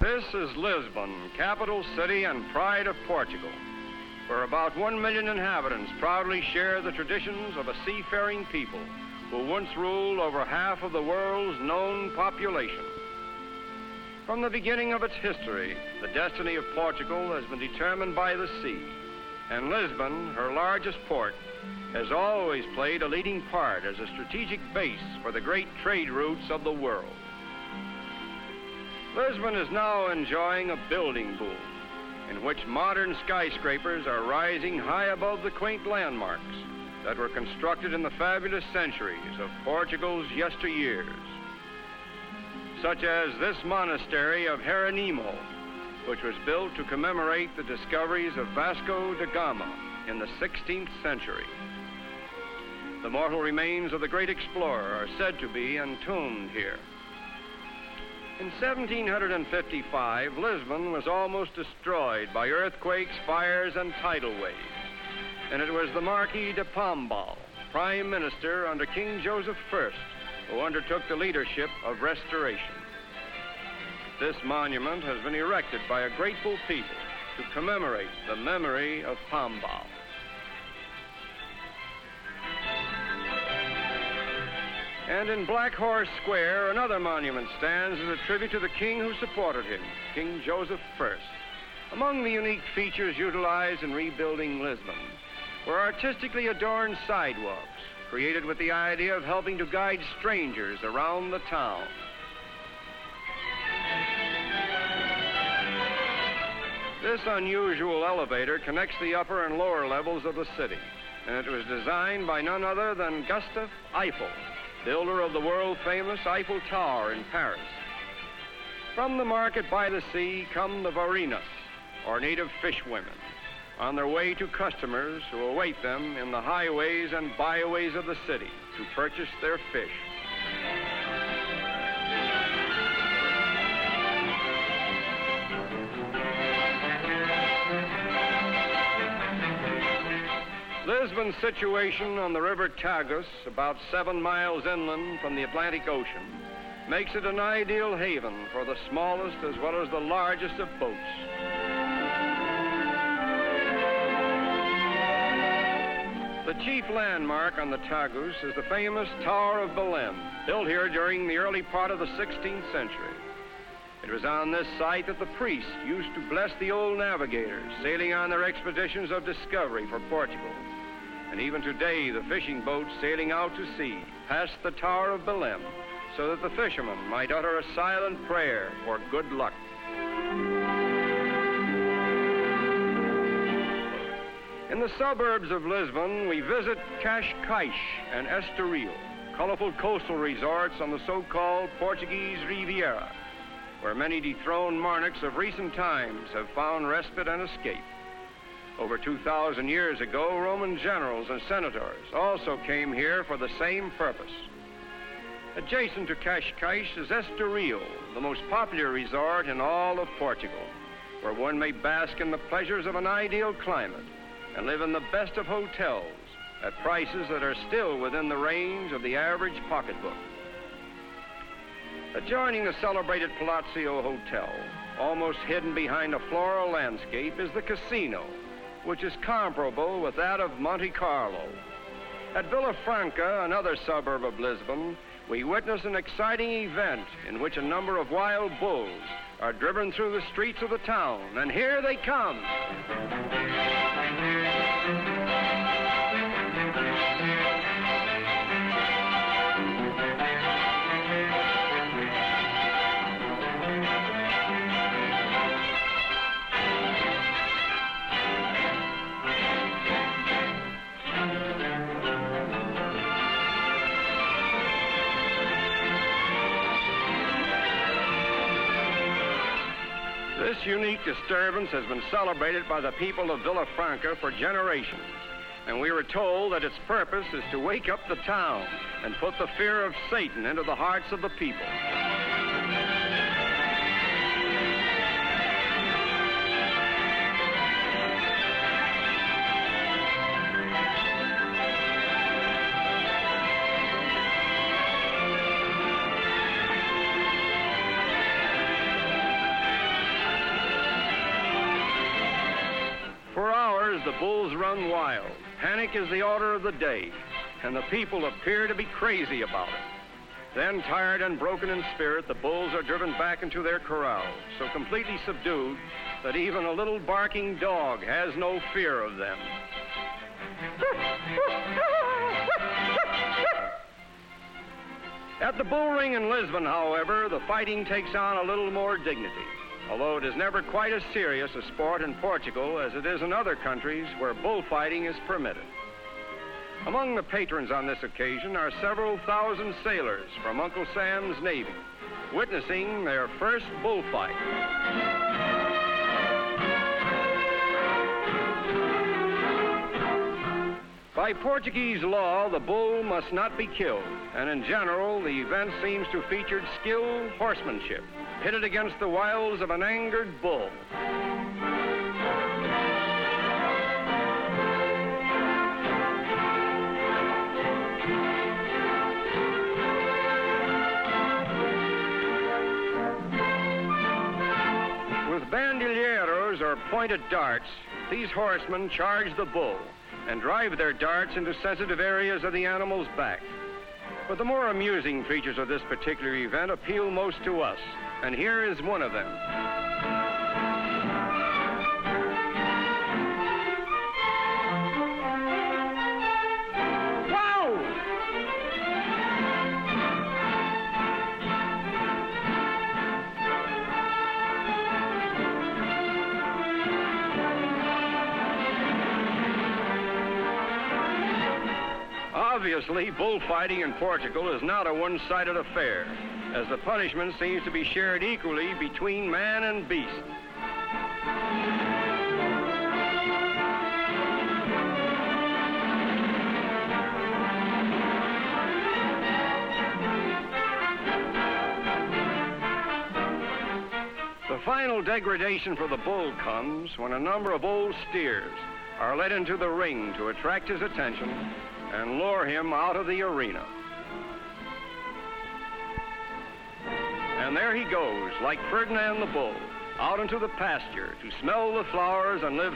This is Lisbon, capital city and pride of Portugal, where about 1 million inhabitants proudly share the traditions of a seafaring people who once ruled over half of the world's known population. From the beginning of its history, the destiny of Portugal has been determined by the sea, and Lisbon, her largest port, has always played a leading part as a strategic base for the great trade routes of the world. Lisbon is now enjoying a building boom in which modern skyscrapers are rising high above the quaint landmarks that were constructed in the fabulous centuries of Portugal's yesteryears, such as this monastery of Jeronimo, which was built to commemorate the discoveries of Vasco da Gama in the 16th century. The mortal remains of the great explorer are said to be entombed here. In 1755, Lisbon was almost destroyed by earthquakes, fires, and tidal waves, and it was the Marquis de Pombal, Prime Minister under King Joseph I, who undertook the leadership of restoration. This monument has been erected by a grateful people to commemorate the memory of Pombal. And in Black Horse Square, another monument stands as a tribute to the king who supported him, King Joseph I. Among the unique features utilized in rebuilding Lisbon were artistically adorned sidewalks, created with the idea of helping to guide strangers around the town. This unusual elevator connects the upper and lower levels of the city, and it was designed by none other than Gustave Eiffel, builder of the world-famous Eiffel Tower in Paris. From the market by the sea come the varinas, or native fishwomen, on their way to customers who await them in the highways and byways of the city to purchase their fish. Lisbon's situation on the river Tagus, about 7 miles inland from the Atlantic Ocean, makes it an ideal haven for the smallest as well as the largest of boats. The chief landmark on the Tagus is the famous Tower of Belém, built here during the early part of the 16th century. It was on this site that the priests used to bless the old navigators sailing on their expeditions of discovery for Portugal. And even today, the fishing boats sailing out to sea pass the Tower of Belém so that the fishermen might utter a silent prayer for good luck. In the suburbs of Lisbon, we visit Cascais and Estoril, colorful coastal resorts on the so-called Portuguese Riviera, where many dethroned monarchs of recent times have found respite and escape. Over 2,000 years ago, Roman generals and senators also came here for the same purpose. Adjacent to Cascais is Estoril, the most popular resort in all of Portugal, where one may bask in the pleasures of an ideal climate and live in the best of hotels at prices that are still within the range of the average pocketbook. Adjoining the celebrated Palazzo Hotel, almost hidden behind a floral landscape, is the casino, which is comparable with that of Monte Carlo. At Villafranca, another suburb of Lisbon, we witness an exciting event in which a number of wild bulls are driven through the streets of the town, and here they come. This unique disturbance has been celebrated by the people of Villafranca for generations, and we were told that its purpose is to wake up the town and put the fear of Satan into the hearts of the people. hours, the bulls run wild. Panic is the order of the day, and the people appear to be crazy about it. Then, tired and broken in spirit, the bulls are driven back into their corrals, so completely subdued that even a little barking dog has no fear of them. At the bull ring in Lisbon, however, the fighting takes on a little more dignity, although it is never quite as serious a sport in Portugal as it is in other countries where bullfighting is permitted. Among the patrons on this occasion are several thousand sailors from Uncle Sam's Navy, witnessing their first bullfight. By Portuguese law, the bull must not be killed, and in general, the event seems to feature skilled horsemanship, pitted against the wiles of an angered bull. With bandolieros, or pointed darts, these horsemen charge the bull and drive their darts into sensitive areas of the animal's back. But the more amusing features of this particular event appeal most to us, and here is one of them. Obviously, bullfighting in Portugal is not a one-sided affair, as the punishment seems to be shared equally between man and beast. The final degradation for the bull comes when a number of old steers are led into the ring to attract his attention and lure him out of the arena. And there he goes, like Ferdinand the Bull, out into the pasture to smell the flowers and live